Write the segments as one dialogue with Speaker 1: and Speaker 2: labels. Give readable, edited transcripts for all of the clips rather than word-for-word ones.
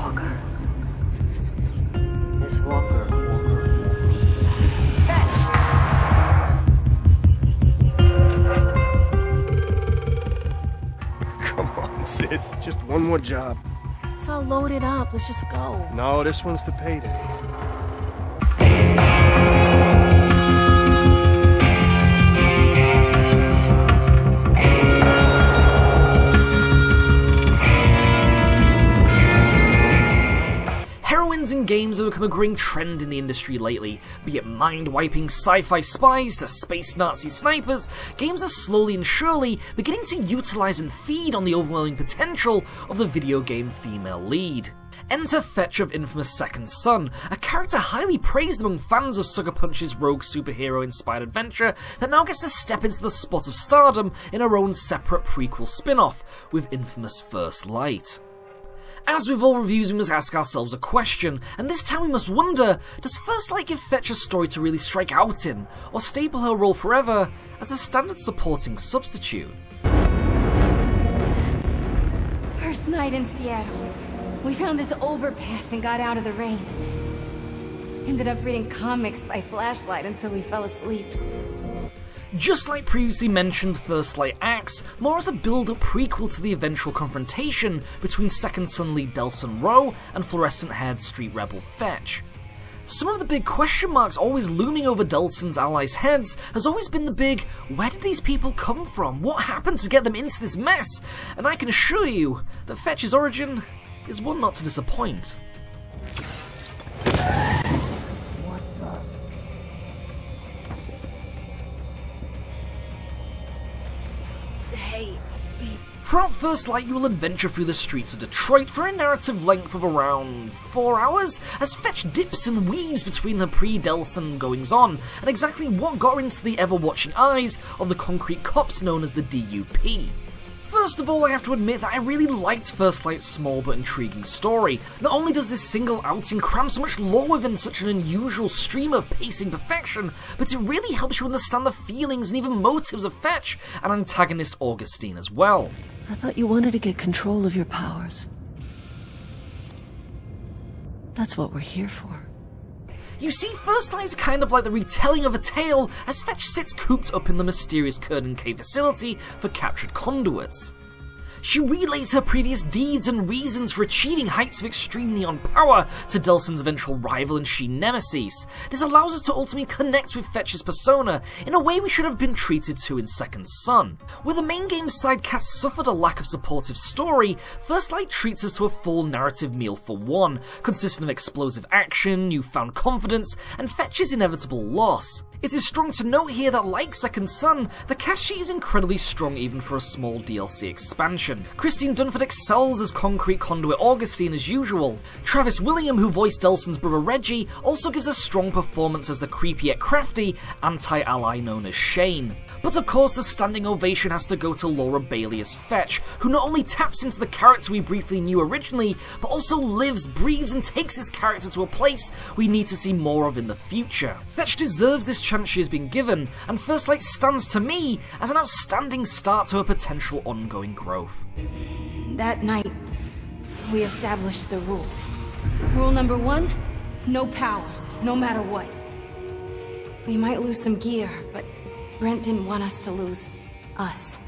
Speaker 1: Walker. Miss Walker.
Speaker 2: Fetch!
Speaker 3: Come on, sis. Just one more job.
Speaker 4: It's all loaded up. Let's just go.
Speaker 3: No, this one's the payday.
Speaker 5: Heroines in games have become a growing trend in the industry lately. Be it mind-wiping sci-fi spies to space Nazi snipers, games are slowly and surely beginning to utilise and feed on the overwhelming potential of the video game female lead. Enter Fetch of inFamous Second Son, a character highly praised among fans of Sucker Punch's rogue superhero-inspired adventure that now gets to step into the spot of stardom in her own separate prequel spin-off, with inFamous First Light. As with all reviews, we must ask ourselves a question, and this time we must wonder, does First Light give Fetch a story to really strike out in, or staple her role forever as a standard supporting substitute?
Speaker 2: First night in Seattle. We found this overpass and got out of the rain. Ended up reading comics by flashlight until we fell asleep.
Speaker 5: Just like previously mentioned, First Light acts more as a build-up prequel to the eventual confrontation between Second Son lead Delson Rowe and fluorescent-haired street rebel Fetch. Some of the big question marks always looming over Delson's allies' heads has always been the big, where did these people come from? What happened to get them into this mess? And I can assure you that Fetch's origin is one not to disappoint. Throughout First Light, you will adventure through the streets of Detroit for a narrative length of around 4 hours, as Fetch dips and weaves between her pre-Delson goings-on, and exactly what got her into the ever-watching eyes of the concrete cops known as the DUP. First of all, I have to admit that I really liked First Light's small but intriguing story. Not only does this single outing cram so much lore within such an unusual stream of pacing perfection, but it really helps you understand the feelings and even motives of Fetch and antagonist Augustine as well.
Speaker 1: I thought you wanted to get control of your powers. That's what we're here for.
Speaker 5: You see, First Light is kind of like the retelling of a tale, as Fetch sits cooped up in the mysterious Curtin K facility for captured conduits. She relays her previous deeds and reasons for achieving heights of extreme neon power to Delson's eventual rival and she nemesis. This allows us to ultimately connect with Fetch's persona in a way we should have been treated to in Second Son. Where the main game's side cast suffered a lack of supportive story, First Light treats us to a full narrative meal for one, consisting of explosive action, newfound confidence, and Fetch's inevitable loss. It is strong to note here that, like Second Son, the cast sheet is incredibly strong even for a small DLC expansion. Christine Dunford excels as concrete conduit Augustine as usual. Travis William, who voiced Delson's brother Reggie, also gives a strong performance as the creepy yet crafty anti-ally known as Shane. But of course the standing ovation has to go to Laura Bailey as Fetch, who not only taps into the character we briefly knew originally, but also lives, breathes and takes this character to a place we need to see more of in the future. Fetch deserves this chance she has been given, and First Light stands to me as an outstanding start to her potential ongoing growth.
Speaker 2: That night, we established the rules. Rule number 1, no powers, no matter what. We might lose some gear, but Brent didn't want us to lose us.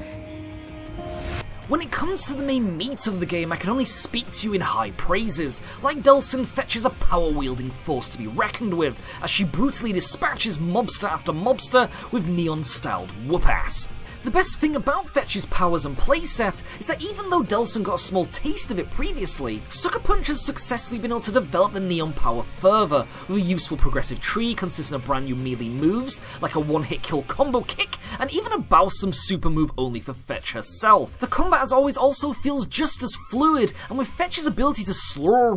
Speaker 5: When it comes to the main meat of the game, I can only speak to you in high praises. Like Delson, Fetch is a power-wielding force to be reckoned with, as she brutally dispatches mobster after mobster with neon-styled whoop-ass. The best thing about Fetch's powers and playset is that even though Delson got a small taste of it previously, Sucker Punch has successfully been able to develop the neon power further, with a useful progressive tree consisting of brand new melee moves, like a one-hit kill combo kick, and even a Bowsome super move only for Fetch herself. The combat as always also feels just as fluid, and with Fetch's ability to slow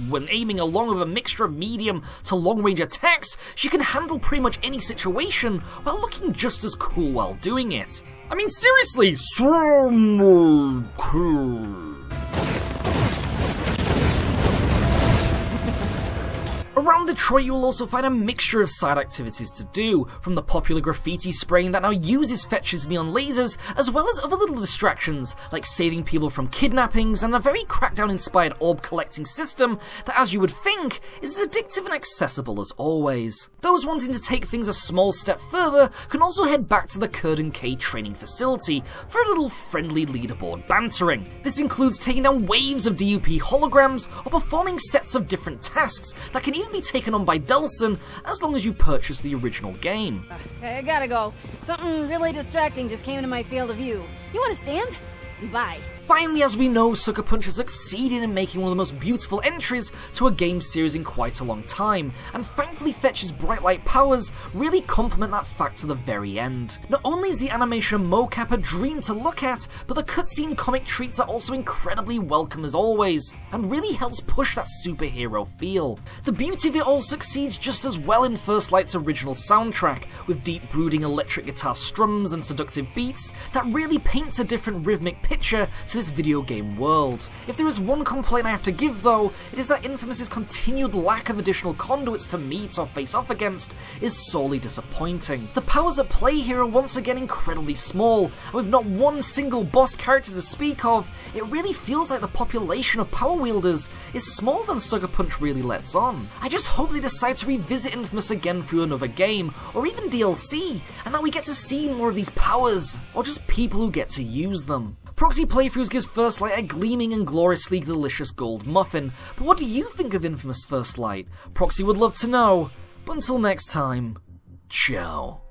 Speaker 5: when aiming along with a mixture of medium to long-range attacks, she can handle pretty much any situation while looking just as cool while doing it. I mean, seriously, so cool. Around Detroit you will also find a mixture of side activities to do, from the popular graffiti spraying that now uses Fetch's neon lasers, as well as other little distractions, like saving people from kidnappings and a very Crackdown-inspired orb collecting system that, as you would think, is as addictive and accessible as always. Those wanting to take things a small step further can also head back to the Kurden K training facility for a little friendly leaderboard bantering. This includes taking down waves of DUP holograms or performing sets of different tasks that can even be taken on by Dulcin as long as you purchase the original game.
Speaker 2: I gotta go. Something really distracting just came into my field of view. You wanna stand? Bye.
Speaker 5: Finally, as we know, Sucker Punch has succeeded in making one of the most beautiful entries to a game series in quite a long time, and thankfully Fetch's bright light powers really complement that fact to the very end. Not only is the animation mocap a dream to look at, but the cutscene comic treats are also incredibly welcome as always, and really helps push that superhero feel. The beauty of it all succeeds just as well in First Light's original soundtrack, with deep brooding electric guitar strums and seductive beats that really paints a different rhythmic picture to this video game world. If there is one complaint I have to give though, it is that inFamous' continued lack of additional conduits to meet or face off against is sorely disappointing. The powers at play here are once again incredibly small, and with not one single boss character to speak of, it really feels like the population of power wielders is smaller than Sucker Punch really lets on. I just hope they decide to revisit inFamous again through another game, or even DLC, and that we get to see more of these powers, or just people who get to use them. Proxy playthroughs gives First Light a gleaming and gloriously delicious gold muffin, but what do you think of inFamous First Light? Proxy would love to know, but until next time, ciao.